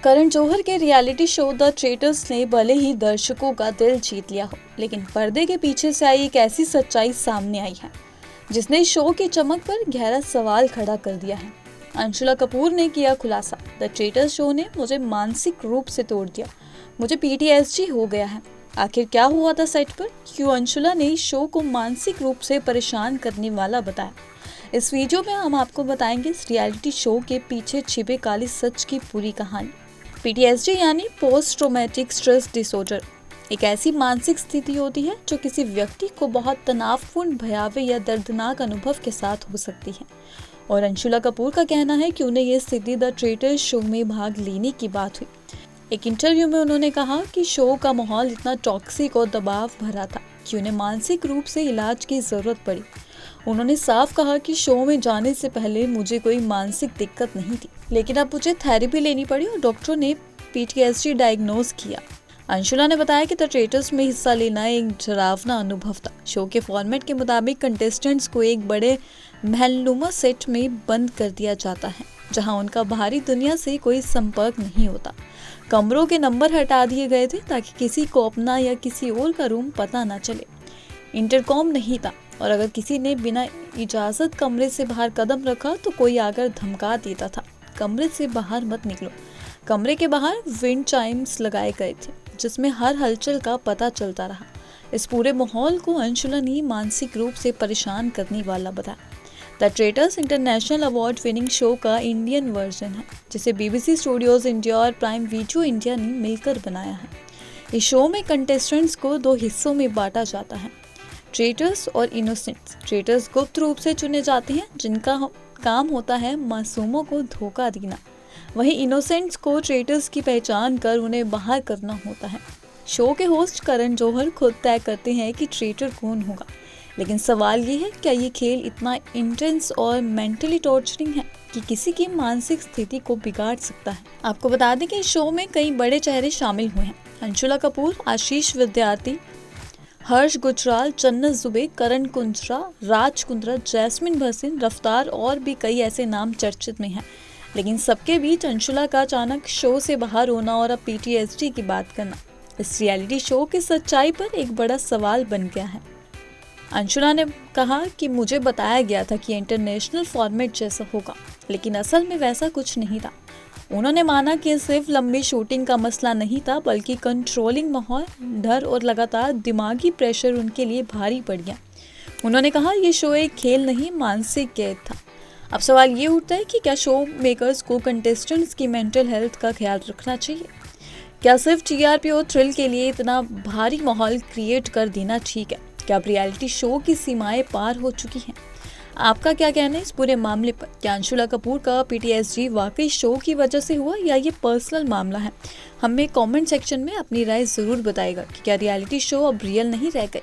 करण जौहर के reality show the traitors ने भले ही दर्शकों का दिल जीत लिया हो, लेकिन पर्दे के पीछे से आई एक ऐसी सच्चाई सामने आई है जिसने शो की चमक पर गहरा सवाल खड़ा कर दिया है। अंशुला कपूर ने किया खुलासा, द ट्रेटर्स शो ने मुझे मानसिक रूप से तोड़ दिया, मुझे PTSD हो गया है। आखिर क्या हुआ था सेट पर? क्यों अंशुला ने इस शो को मानसिक रूप से परेशान करने वाला बताया? इस वीडियो में हम आपको बताएंगे इस रियलिटी शो के पीछे छिपे काली सच की पूरी कहानी। PTSD यानी पोस्ट ट्रॉमेटिक स्ट्रेस डिसऑर्डर एक ऐसी मानसिक स्थिति होती है जो किसी व्यक्ति को बहुत तनावपूर्ण, भयावह या दर्दनाक अनुभव के साथ हो सकती है। और अंशुला कपूर का कहना है कि उन्हें यह स्थिति द ट्रेटर्स शो में भाग लेने की बात हुई। एक इंटरव्यू में उन्होंने कहा कि शो का माहौल इतना टॉक्सिक और दबाव भरा था कि उन्हें मानसिक रूप से इलाज की जरूरत पड़ी। उन्होंने साफ कहा कि शो में जाने से पहले मुझे कोई मानसिक दिक्कत नहीं थी, लेकिन अब मुझे थेरेपी लेनी पड़ी और डॉक्टरों ने PTSD डायग्नोज किया। अंशुला ने बताया कि द ट्रेटर्स में हिस्सा लेना एक डरावना अनुभव था। शो के फॉर्मेट के मुताबिक कंटेस्टेंट्स को एक बड़े महलनुमा सेट में बंद कर दिया जाता है जहां उनका बाहरी दुनिया से कोई संपर्क नहीं होता। कमरों के नंबर हटा दिए गए थे ताकि किसी को अपना या किसी और का रूम पता न चले। इंटरकॉम नहीं था और अगर किसी ने बिना इजाज़त कमरे से बाहर कदम रखा तो कोई आकर धमका देता था, कमरे से बाहर मत निकलो। कमरे के बाहर विंड चाइम्स लगाए गए थे जिसमें हर हलचल का पता चलता रहा। इस पूरे माहौल को अंशुला ने मानसिक रूप से परेशान करने वाला बताया। The traitors international award winning show का इंडियन वर्जन है जिसे BBC स्टूडियोज इंडिया और प्राइम वीडियो इंडिया ने मिलकर बनाया है। इस शो में कंटेस्टेंट्स को 2 हिस्सों में बांटा जाता है, ट्रेटर्स और इनोसेंट्स। ट्रेटर्स गुप्त रूप से चुने जाते हैं जिनका काम होता है मासूमों को धोखा देना, वहीं इनोसेंट्स को ट्रेटर्स की पहचान कर उन्हें बाहर करना होता है। शो के होस्ट करण जौहर खुद तय करते हैं कि ट्रेटर कौन होगा, लेकिन सवाल ये है, क्या ये खेल इतना इंटेंस और मेंटली टॉर्चरिंग है कि किसी की मानसिक स्थिति को बिगाड़ सकता है? आपको बता दें कि इस शो में कई बड़े चेहरे शामिल हुए हैं। अंशुला कपूर, आशीष विद्यार्थी, हर्ष गुजराल, जन्नत जुबे, करण कुंद्रा, राज कुंद्रा, जैस्मिन भसीन, रफ्तार और भी कई ऐसे नाम चर्चित में हैं। लेकिन सबके बीच अंशुला का अचानक शो से बाहर होना और अब PTSD की बात करना इस रियलिटी शो की सच्चाई पर एक बड़ा सवाल बन गया है। अंशुला ने कहा कि मुझे बताया गया था कि इंटरनेशनल फॉर्मेट जैसा होगा, लेकिन असल में वैसा कुछ नहीं था। उन्होंने माना कि सिर्फ लंबी शूटिंग का मसला नहीं था, बल्कि कंट्रोलिंग माहौल, डर और लगातार दिमागी प्रेशर उनके लिए भारी पड़ गया। उन्होंने कहा, यह शो एक खेल नहीं, मानसिक कैद था। अब सवाल ये उठता है कि क्या शो मेकर्स को कंटेस्टेंट्स की मेंटल हेल्थ का ख्याल रखना चाहिए? क्या सिर्फ TRP और थ्रिल के लिए इतना भारी माहौल क्रिएट कर देना ठीक है? क्या रियलिटी शो की सीमाएं पार हो चुकी हैं? आपका क्या कहना है इस पूरे मामले पर? क्या अंशुला कपूर का PTSD वाकई शो की वजह से हुआ या ये पर्सनल मामला है? हमें कमेंट सेक्शन में अपनी राय ज़रूर बताएगा कि क्या रियलिटी शो अब रियल नहीं रह गए।